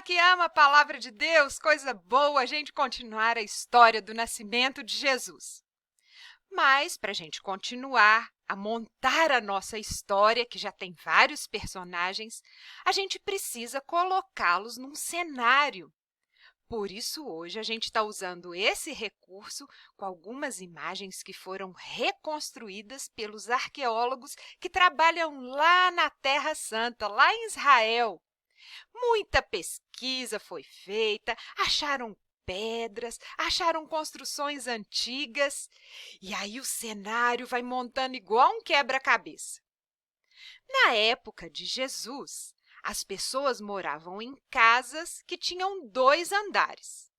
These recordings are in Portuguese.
que ama a palavra de Deus, coisa boa a gente continuar a história do nascimento de Jesus. Mas, para a gente continuar a montar a nossa história, que já tem vários personagens, a gente precisa colocá-los num cenário. Por isso, hoje, a gente está usando esse recurso com algumas imagens que foram reconstruídas pelos arqueólogos que trabalham lá na Terra Santa, lá em Israel. Muita pesquisa foi feita, acharam pedras, acharam construções antigas, e aí o cenário vai montando igual um quebra-cabeça. Na época de Jesus, as pessoas moravam em casas que tinham 2 andares,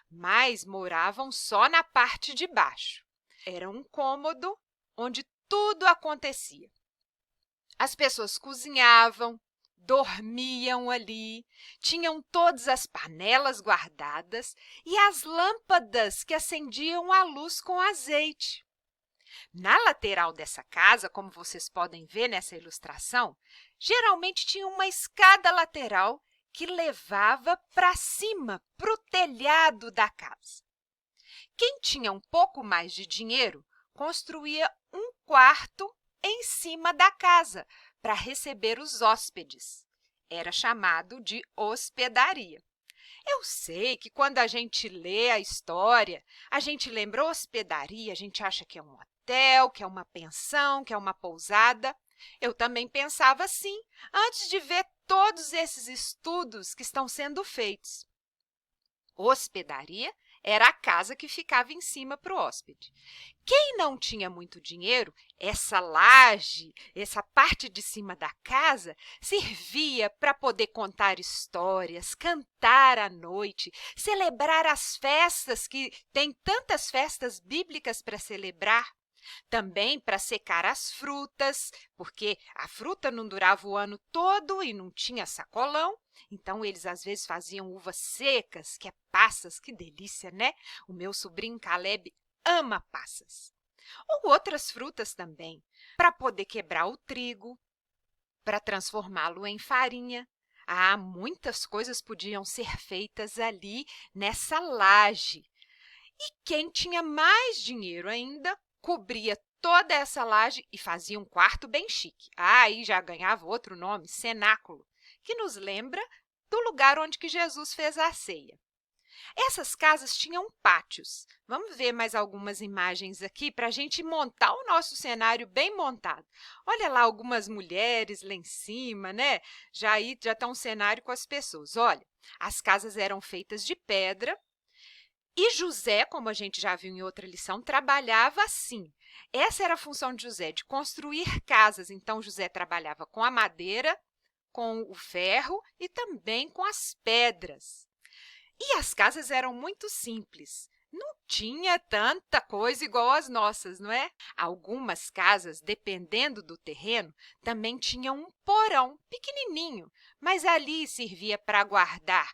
mas moravam só na parte de baixo. Era um cômodo onde tudo acontecia. As pessoas cozinhavam, dormiam ali, tinham todas as panelas guardadas e as lâmpadas que acendiam a luz com azeite. Na lateral dessa casa, como vocês podem ver nessa ilustração, geralmente tinha uma escada lateral que levava para cima, para o telhado da casa. Quem tinha um pouco mais de dinheiro construía um quarto em cima da casa para receber os hóspedes. Era chamado de hospedaria. Eu sei que quando a gente lê a história, a gente lembra hospedaria, a gente acha que é um hotel, que é uma pensão, que é uma pousada. Eu também pensava assim, antes de ver todos esses estudos que estão sendo feitos. Hospedaria era a casa que ficava em cima para o hóspede. Quem não tinha muito dinheiro, essa laje, essa parte de cima da casa, servia para poder contar histórias, cantar à noite, celebrar as festas, que tem tantas festas bíblicas para celebrar. Também para secar as frutas, porque a fruta não durava o ano todo e não tinha sacolão. Então, eles às vezes faziam uvas secas, que é passas, que delícia, né? O meu sobrinho Caleb ama passas. Ou outras frutas também, para poder quebrar o trigo, para transformá-lo em farinha. Muitas coisas podiam ser feitas ali nessa laje. E quem tinha mais dinheiro ainda, cobria toda essa laje e fazia um quarto bem chique. Aí já ganhava outro nome, cenáculo, que nos lembra do lugar onde que Jesus fez a ceia. Essas casas tinham pátios. Vamos ver mais algumas imagens aqui para a gente montar o nosso cenário bem montado. Olha lá algumas mulheres lá em cima, né? Já está um cenário com as pessoas. Olha, as casas eram feitas de pedra. E José, como a gente já viu em outra lição, trabalhava assim. Essa era a função de José, de construir casas. Então, José trabalhava com a madeira, com o ferro e também com as pedras. E as casas eram muito simples. Não tinha tanta coisa igual as nossas, não é? Algumas casas, dependendo do terreno, também tinham um porão pequenininho, mas ali servia para guardar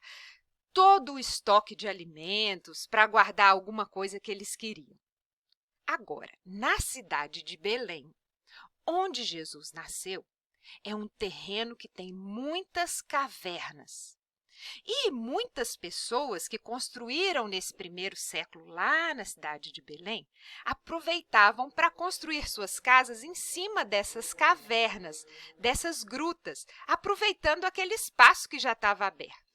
todo o estoque de alimentos, para guardar alguma coisa que eles queriam. Agora, na cidade de Belém, onde Jesus nasceu, é um terreno que tem muitas cavernas. E muitas pessoas que construíram nesse primeiro século lá na cidade de Belém aproveitavam para construir suas casas em cima dessas cavernas, dessas grutas, aproveitando aquele espaço que já estava aberto.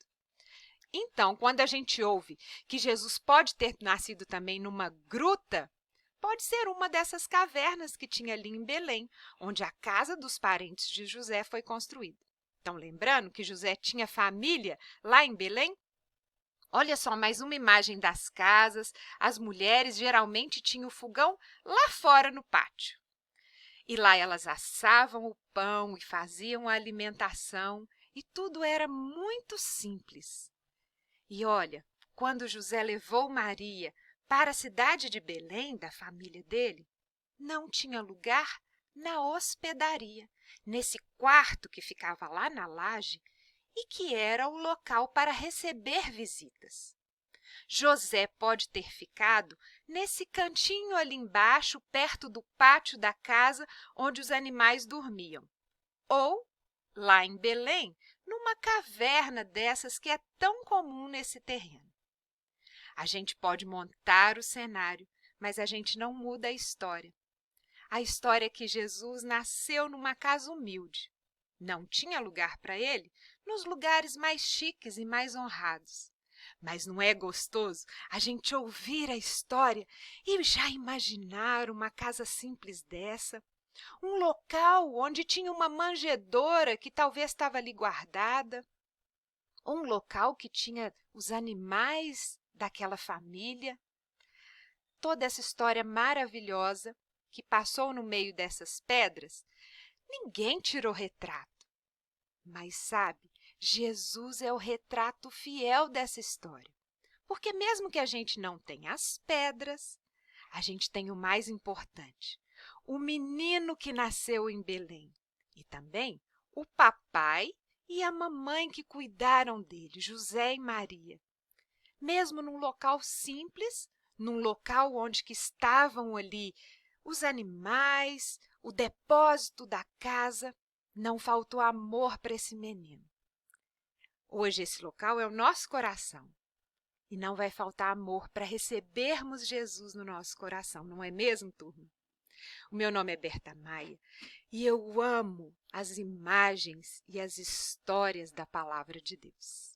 Então, quando a gente ouve que Jesus pode ter nascido também numa gruta, pode ser uma dessas cavernas que tinha ali em Belém, onde a casa dos parentes de José foi construída. Então, lembrando que José tinha família lá em Belém? Olha só, mais uma imagem das casas. As mulheres geralmente tinham o fogão lá fora no pátio. E lá elas assavam o pão e faziam a alimentação, e tudo era muito simples. E olha, quando José levou Maria para a cidade de Belém, da família dele, não tinha lugar na hospedaria, nesse quarto que ficava lá na laje e que era o local para receber visitas. José pode ter ficado nesse cantinho ali embaixo, perto do pátio da casa onde os animais dormiam. Ou lá em Belém, numa caverna dessas que é tão comum nesse terreno. A gente pode montar o cenário, mas a gente não muda a história. A história é que Jesus nasceu numa casa humilde. Não tinha lugar para ele nos lugares mais chiques e mais honrados. Mas não é gostoso a gente ouvir a história e já imaginar uma casa simples dessa? Um local onde tinha uma manjedoura que talvez estava ali guardada, um local que tinha os animais daquela família. Toda essa história maravilhosa que passou no meio dessas pedras, ninguém tirou retrato. Mas sabe, Jesus é o retrato fiel dessa história. Porque mesmo que a gente não tenha as pedras, a gente tem o mais importante, o menino que nasceu em Belém. E também o papai e a mamãe que cuidaram dele, José e Maria. Mesmo num local simples, num local onde que estavam ali os animais, o depósito da casa, não faltou amor para esse menino. Hoje esse local é o nosso coração. E não vai faltar amor para recebermos Jesus no nosso coração, não é mesmo, turma? O meu nome é Berta Maia e eu amo as imagens e as histórias da Palavra de Deus.